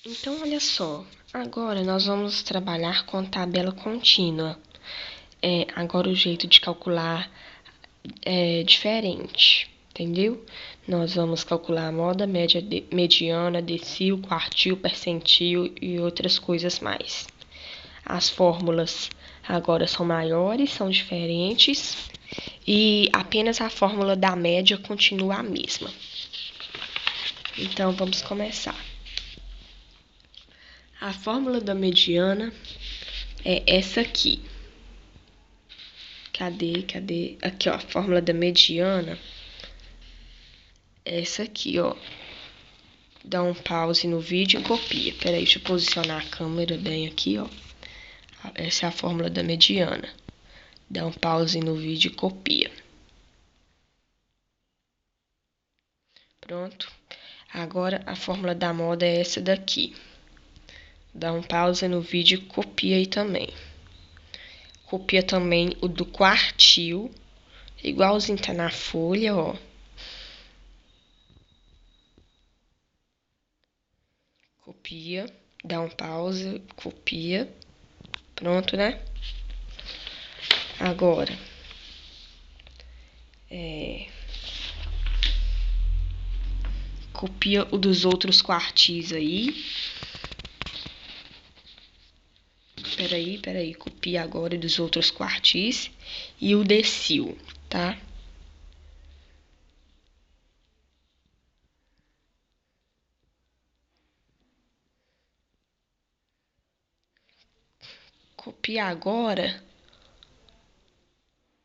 Então, olha só, agora nós vamos trabalhar com tabela contínua. Agora o jeito de calcular é diferente, entendeu? Nós vamos calcular a moda, média, mediana, decil, quartil, percentil e outras coisas mais. As fórmulas agora são maiores, são diferentes e apenas a fórmula da média continua a mesma. Então, vamos começar. A fórmula da mediana é essa aqui. Cadê? Aqui, ó, a fórmula da mediana é essa aqui, ó. Dá um pause no vídeo e copia. Peraí, deixa eu posicionar a câmera bem aqui, ó. Essa é a fórmula da mediana. Dá um pause no vídeo e copia. Pronto. Agora, a fórmula da moda é essa daqui. Dá um pause no vídeo e copia aí também. Copia também o do quartil, igualzinho tá na folha, ó. Copia, dá um pause, copia. Pronto, né? Agora, copia o dos outros quartis aí. Peraí, copia agora dos outros quartis e o decil, tá? Copia agora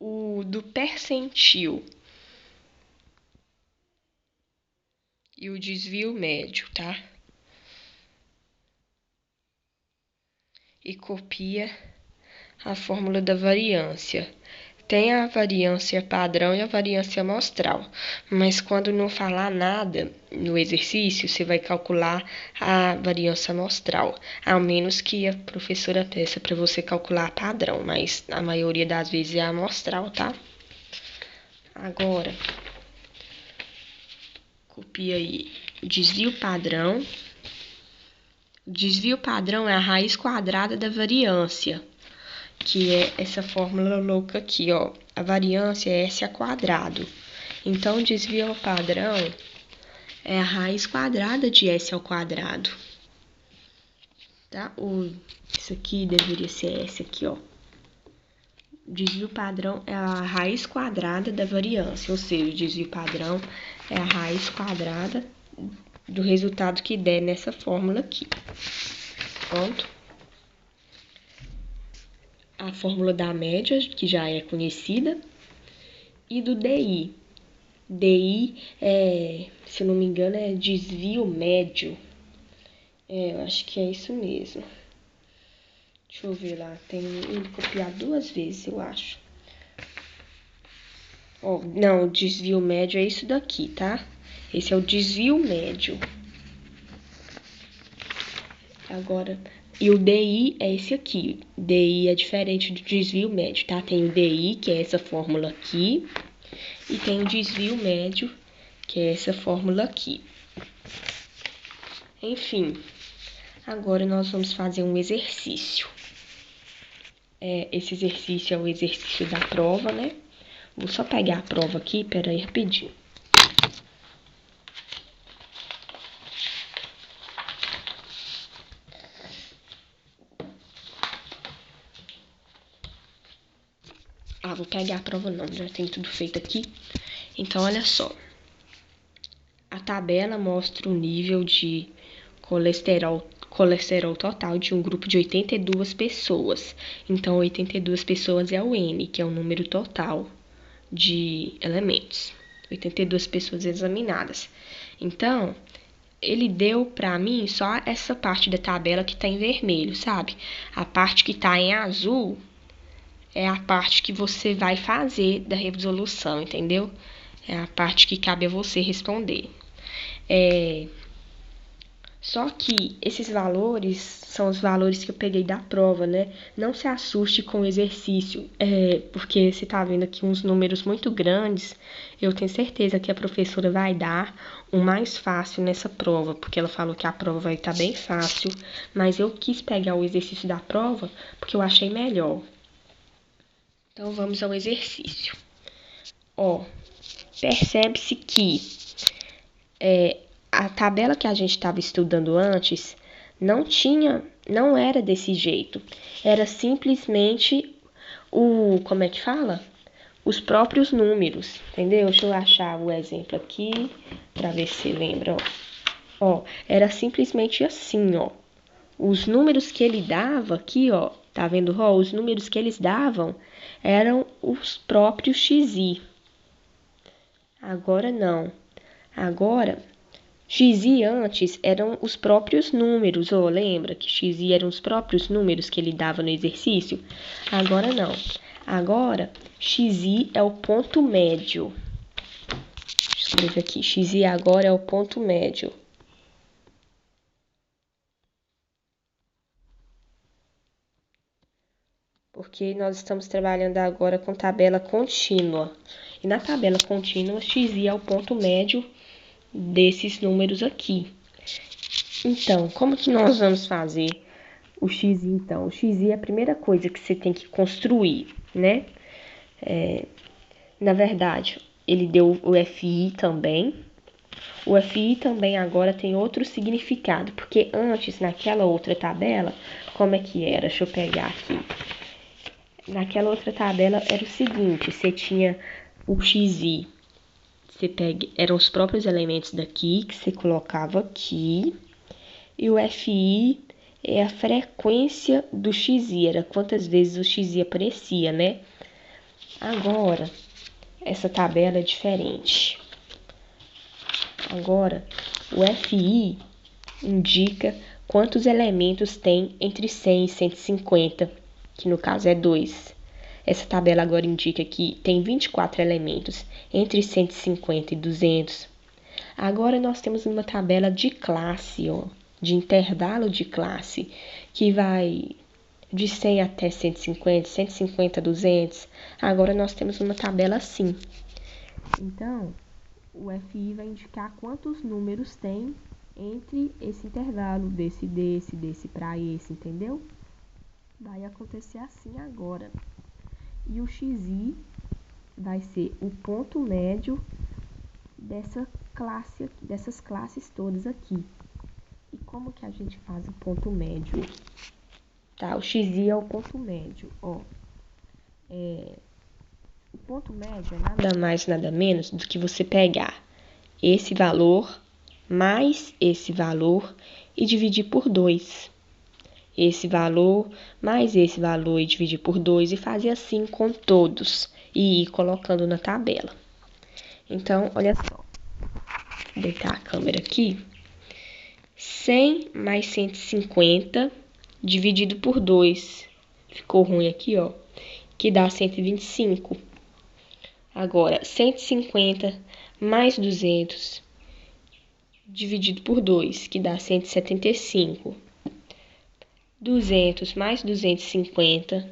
o do percentil e o desvio médio, tá? E copia a fórmula da variância. Tem a variância padrão e a variância amostral, mas quando não falar nada no exercício, você vai calcular a variância amostral, ao menos que a professora peça para você calcular a padrão, mas a maioria das vezes é a amostral, tá? Agora, copia aí o desvio padrão. O desvio padrão é a raiz quadrada da variância, que é essa fórmula louca aqui, ó. A variância é S ao quadrado. Então, o desvio padrão é a raiz quadrada de S ao quadrado. Tá? Isso aqui deveria ser S aqui, ó. O desvio padrão é a raiz quadrada da variância, ou seja, o desvio padrão é a raiz quadrada do resultado que der nessa fórmula aqui. Pronto? A fórmula da média, que já é conhecida, e do DI. DI, se eu não me engano, é desvio médio. Eu acho que é isso mesmo. Deixa eu ver lá, tem ele copiar 2 vezes, eu acho. Ó, não, o desvio médio é isso daqui, tá? Esse é o desvio médio. Agora, e o DI é esse aqui. DI é diferente do desvio médio, tá? Tem o DI, que é essa fórmula aqui, e tem o desvio médio, que é essa fórmula aqui. Enfim, agora nós vamos fazer um exercício. Esse exercício é o exercício da prova, né? Vou só pegar a prova aqui, peraí, rapidinho. Vou pegar a prova não, já tem tudo feito aqui. Então, olha só. A tabela mostra o nível de colesterol total de um grupo de 82 pessoas. Então, 82 pessoas é o N, que é o número total de elementos. 82 pessoas examinadas. Então, ele deu pra mim só essa parte da tabela que tá em vermelho, sabe? A parte que tá em azul é a parte que você vai fazer da resolução, entendeu? É a parte que cabe a você responder. Só que esses valores são os valores que eu peguei da prova, né? Não se assuste com o exercício, porque você tá vendo aqui uns números muito grandes. Eu tenho certeza que a professora vai dar o mais fácil nessa prova, porque ela falou que a prova vai estar bem fácil, mas eu quis pegar o exercício da prova porque eu achei melhor. Então vamos ao exercício. Ó, percebe-se que a tabela que a gente estava estudando antes não era desse jeito. Era simplesmente como é que fala? Os próprios números, entendeu? Deixa eu achar o exemplo aqui para ver se lembra. Ó, era simplesmente assim, ó. Os números que ele dava aqui, ó, tá vendo? Ó, os números que eles davam eram os próprios XI. Agora não. Agora XI antes eram os próprios números, lembra que XI eram os próprios números que ele dava no exercício? Agora não. Agora, XI é o ponto médio. Deixa eu escrever aqui. XI agora é o ponto médio. Porque nós estamos trabalhando agora com tabela contínua. E na tabela contínua, XI é o ponto médio desses números aqui. Então, como que nós vamos fazer o XI, então? O XI é a primeira coisa que você tem que construir, né? Na verdade, ele deu o FI também. O FI também agora tem outro significado, porque antes, naquela outra tabela, como é que era? Deixa eu pegar aqui. Naquela outra tabela era o seguinte, você tinha o XI, eram os próprios elementos daqui que você colocava aqui, e o FI é a frequência do XI, era quantas vezes o XI aparecia, né? Agora, essa tabela é diferente. Agora, o FI indica quantos elementos tem entre 100 e 150, que no caso é 2. Essa tabela agora indica que tem 24 elementos entre 150 e 200. Agora nós temos uma tabela de classe, ó, de intervalo de classe, que vai de 100 até 150, 150 a 200. Agora nós temos uma tabela assim. Então, o FI vai indicar quantos números tem entre esse intervalo, desse para esse, entendeu? Vai acontecer assim agora. E o XI vai ser o ponto médio dessas classes todas aqui. E como que a gente faz o ponto médio? Tá, o XI é o ponto médio, ó. O ponto médio é nada mais, nada menos do que você pegar esse valor mais esse valor e dividir por 2. Esse valor mais esse valor e dividir por 2 e fazer assim com todos e ir colocando na tabela. Então, olha só. Vou deitar a câmera aqui. 100 mais 150 dividido por 2. Ficou ruim aqui, ó. Que dá 125. Agora, 150 mais 200 dividido por 2, que dá 175. 200 mais 250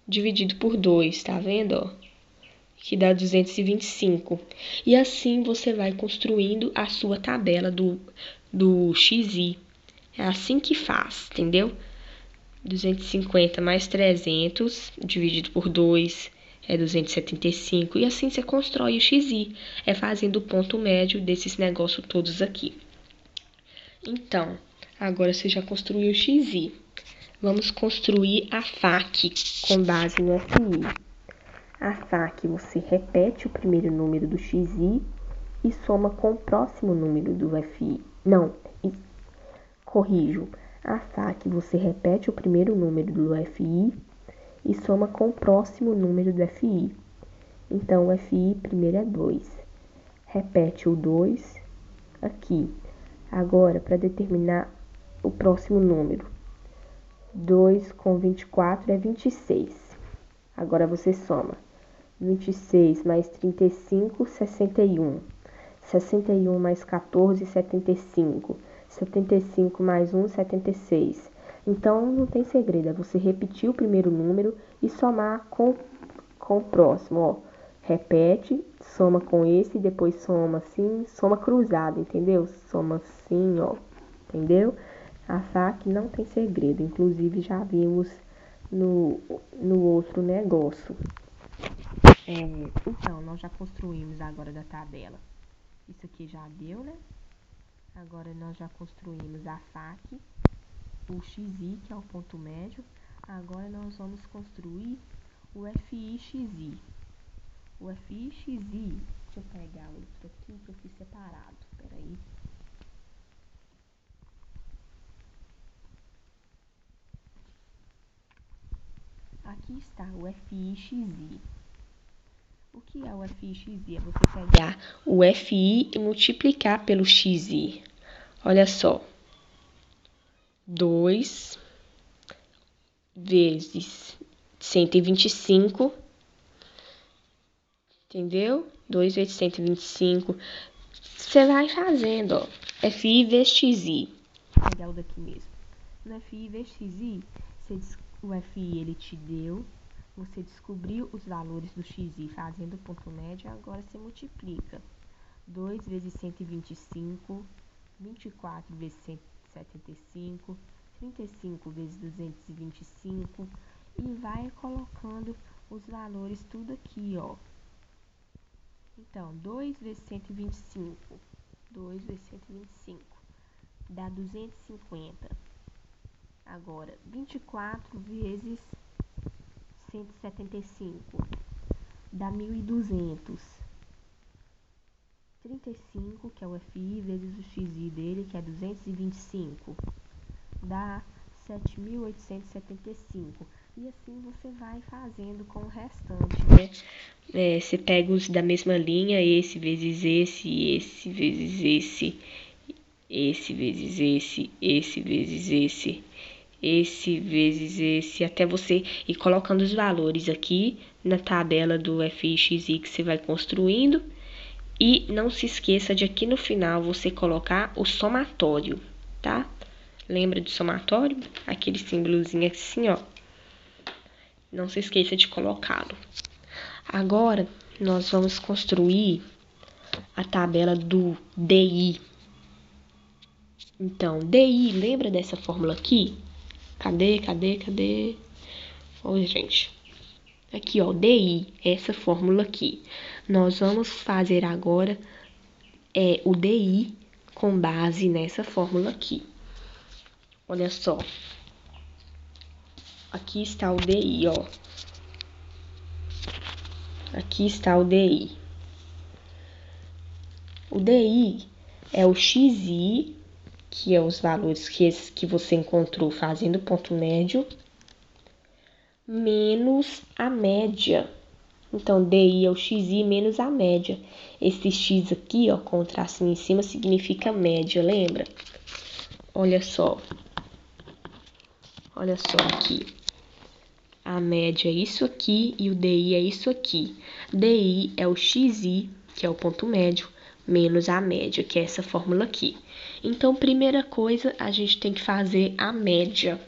dividido por 2, tá vendo, ó? Que dá 225. E assim você vai construindo a sua tabela do XI. É assim que faz, entendeu? 250 mais 300 dividido por 2 é 275. E assim você constrói o XI. É fazendo o ponto médio desses negócios todos aqui. Então, agora você já construiu o XI. Vamos construir a FAQ com base no FI. A FAQ você repete o primeiro número do XI e soma com o próximo número do FI. Não, corrijo. A FAQ você repete o primeiro número do FI e soma com o próximo número do FI. Então, o FI primeiro é 2. Repete o 2 aqui. Agora, para determinar o próximo número. 2 com 24 é 26. Agora você soma. 26 mais 35, 61. 61 mais 14, 75. 75 mais 1, 76. Então, não tem segredo, é você repetir o primeiro número e somar com o próximo, ó. Repete, soma com esse, depois soma assim, soma cruzado, entendeu? Soma assim, ó, entendeu? A FAQ não tem segredo, inclusive já vimos no outro negócio. Então, nós já construímos agora da tabela. Isso aqui já deu, né? Agora nós já construímos a FAQ, o XI, que é o ponto médio. Agora nós vamos construir o FI-XI. O FI-XI, deixa eu pegar outro aqui que eu fiz separado, peraí. Aqui está o FI-XI. O que é o FI-XI? É você pegar o FI e multiplicar pelo XI. Olha só. 2 vezes 125, entendeu? 2 vezes 125. Você vai fazendo, ó. FI vezes XI. Vou pegar o daqui mesmo. No FI vezes XI, o FI ele te deu. Você descobriu os valores do XI fazendo o ponto médio, agora você multiplica. 2 vezes 125, 24 vezes 175, 35 vezes 225 e vai colocando os valores tudo aqui, ó. Então, 2 vezes 125, 2 vezes 125 dá 250. Agora, 24 vezes 175 dá 1.200. 35, que é o FI, vezes o XI dele, que é 225, dá 7.875. E assim você vai fazendo com o restante, né? Você pega os da mesma linha, esse vezes esse vezes esse vezes esse vezes esse vezes esse, até você ir colocando os valores aqui na tabela do FI e XI que você vai construindo. E não se esqueça de aqui no final você colocar o somatório, tá? Lembra do somatório? Aquele símbolozinho assim, ó. Não se esqueça de colocá-lo. Agora, nós vamos construir a tabela do DI. Então, DI, lembra dessa fórmula aqui? Cadê? Oi, gente. Aqui, ó, DI, essa fórmula aqui. Nós vamos fazer agora o DI com base nessa fórmula aqui. Olha só. Aqui está o DI, ó. Aqui está o DI. O DI é o XI, que é os valores que você encontrou fazendo ponto médio, menos a média. Então, DI é o XI menos a média. Esse X aqui, ó, com o tracinho em cima, significa média, lembra? Olha só. Olha só aqui. A média é isso aqui e o DI é isso aqui. DI é o XI, que é o ponto médio, menos a média, que é essa fórmula aqui. Então, primeira coisa, a gente tem que fazer a média.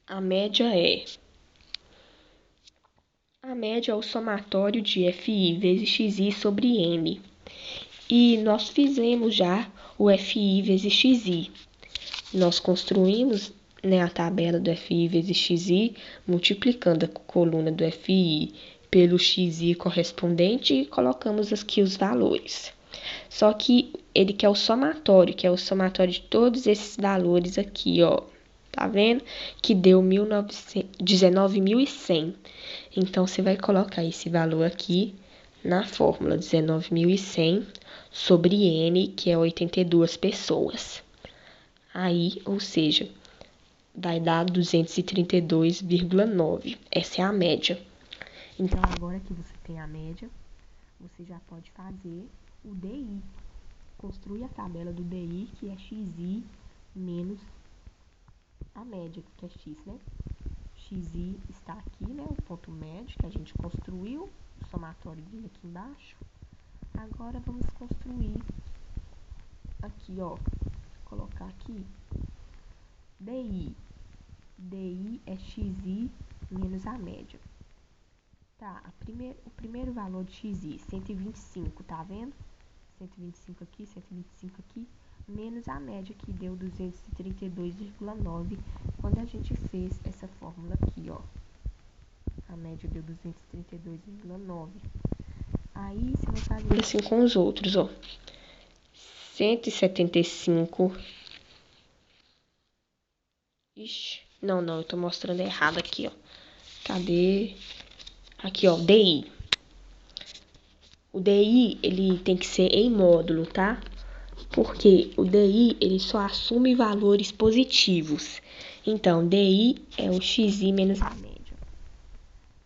A média é o somatório de FI vezes XI sobre N. E nós fizemos já o FI vezes XI. Nós construímos, né, a tabela do FI vezes XI, multiplicando a coluna do FI pelo XI correspondente e colocamos aqui os valores. Só que ele quer o somatório, que é o somatório de todos esses valores aqui, ó. Tá vendo? Que deu 19.100. Então, você vai colocar esse valor aqui na fórmula 19.100 sobre N, que é 82 pessoas. Aí, ou seja, vai dar 232,9. Essa é a média. Então, agora que você tem a média, você já pode fazer o DI. Construir a tabela do DI, que é XI menos a média, que é X, né? XI está aqui, né? O ponto médio que a gente construiu, o somatório dele aqui embaixo. Agora, vamos construir aqui, ó, colocar aqui DI. DI é XI menos a média. Tá, o primeiro valor de XI, 125, tá vendo? 125 aqui, 125 aqui, menos a média que deu 232,9 quando a gente fez essa fórmula aqui, ó. A média deu 232,9. Aí você vai fazer assim com os outros, ó. 175. Ixi, não, eu tô mostrando errado aqui, ó. Cadê? Aqui, ó, DI. O DI, ele tem que ser em módulo, tá? Porque o DI, ele só assume valores positivos. Então, DI é o XI menos a média.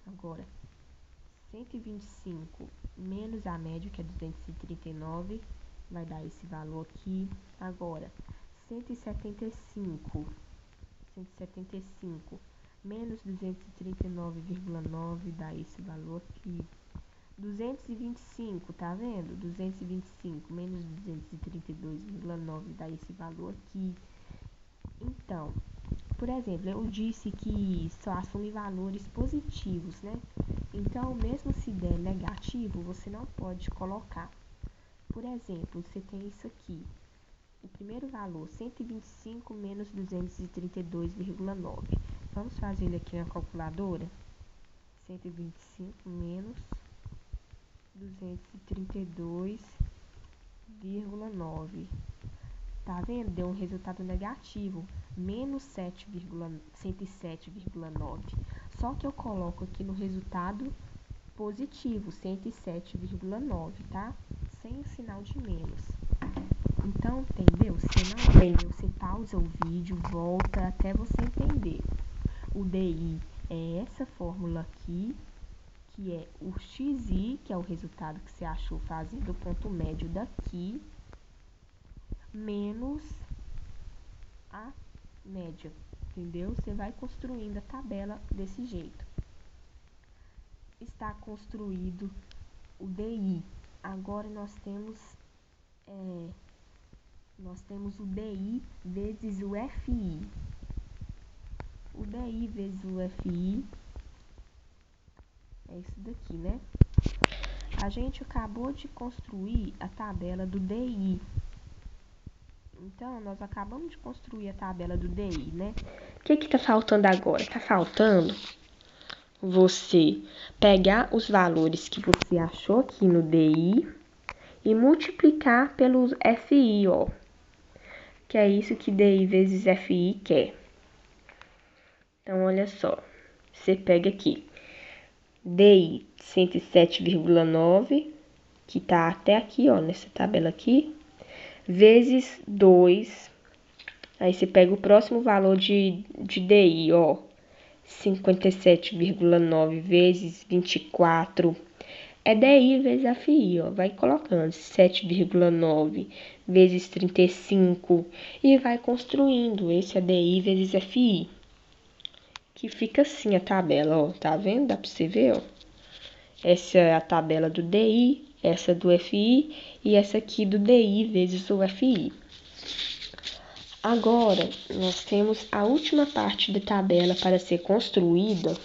Agora, 125 menos a média, que é 239, vai dar esse valor aqui. Agora, 175 menos 239,9 dá esse valor aqui. 225, tá vendo? 225 menos 232,9 dá esse valor aqui. Então, por exemplo, eu disse que só assume valores positivos, né? Então, mesmo se der negativo, você não pode colocar. Por exemplo, você tem isso aqui. O primeiro valor, 125 menos 232,9. Vamos fazer ele aqui na calculadora. 125 menos 232,9. Tá vendo? Deu um resultado negativo, menos 107,9. Só que eu coloco aqui no resultado positivo, 107,9, tá? Sem o sinal de menos. Então, entendeu? Se não entendeu, você pausa o vídeo, volta até você entender. O DI é essa fórmula aqui, que é o XI, que é o resultado que você achou fazendo o ponto médio daqui, menos a média, entendeu? Você vai construindo a tabela desse jeito. Está construído o DI. Agora nós temos o DI vezes o FI. O DI vezes o FI é isso daqui, né? A gente acabou de construir a tabela do DI. Então, nós acabamos de construir a tabela do DI, né? O que tá faltando agora? Tá faltando você pegar os valores que você achou aqui no DI e multiplicar pelo FI, ó. Que é isso que DI vezes FI quer. Então, olha só. Você pega aqui. DI 107,9, que tá até aqui, ó, nessa tabela aqui, vezes 2. Aí você pega o próximo valor de DI, ó, 57,9 vezes 24. É DI vezes FI, ó, vai colocando 7,9 vezes 35 e vai construindo. Esse é DI vezes FI. Que fica assim a tabela, ó, tá vendo? Dá pra você ver, ó. Essa é a tabela do DI, essa do FI e essa aqui do DI vezes o FI. Agora, nós temos a última parte da tabela para ser construída,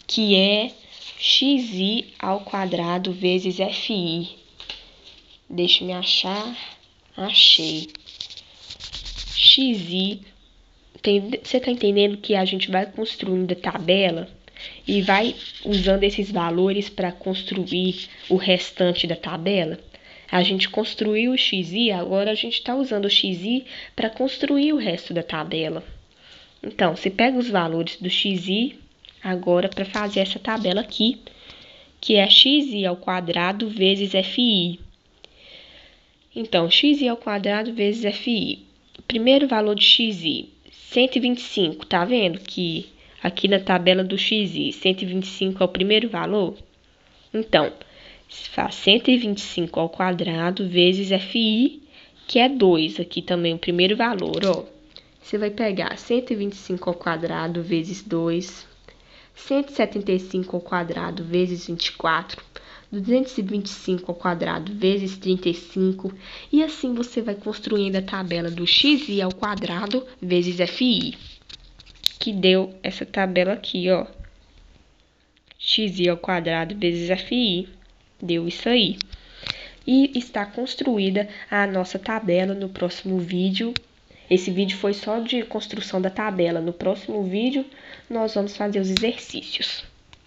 que é XI ao quadrado vezes FI. Deixa eu achar. Achei. XI. Você tá entendendo que a gente vai construindo a tabela e vai usando esses valores para construir o restante da tabela? A gente construiu o XI, agora a gente está usando o XI para construir o resto da tabela. Então, você pega os valores do XI agora para fazer essa tabela aqui, que é XI ao quadrado vezes FI. Então, XI ao quadrado vezes FI. Primeiro valor de XI, 125, tá vendo que aqui na tabela do XI, 125 é o primeiro valor? Então, faz 125 ao quadrado vezes FI, que é 2, aqui também o primeiro valor, ó. Você vai pegar 125 ao quadrado vezes 2, 175 ao quadrado vezes 24. 225 ao quadrado vezes 35, e assim você vai construindo a tabela do xi ao quadrado vezes fi, que deu essa tabela aqui, ó. Xi ao quadrado vezes fi, deu isso aí. E está construída a nossa tabela no próximo vídeo. Esse vídeo foi só de construção da tabela. No próximo vídeo, nós vamos fazer os exercícios.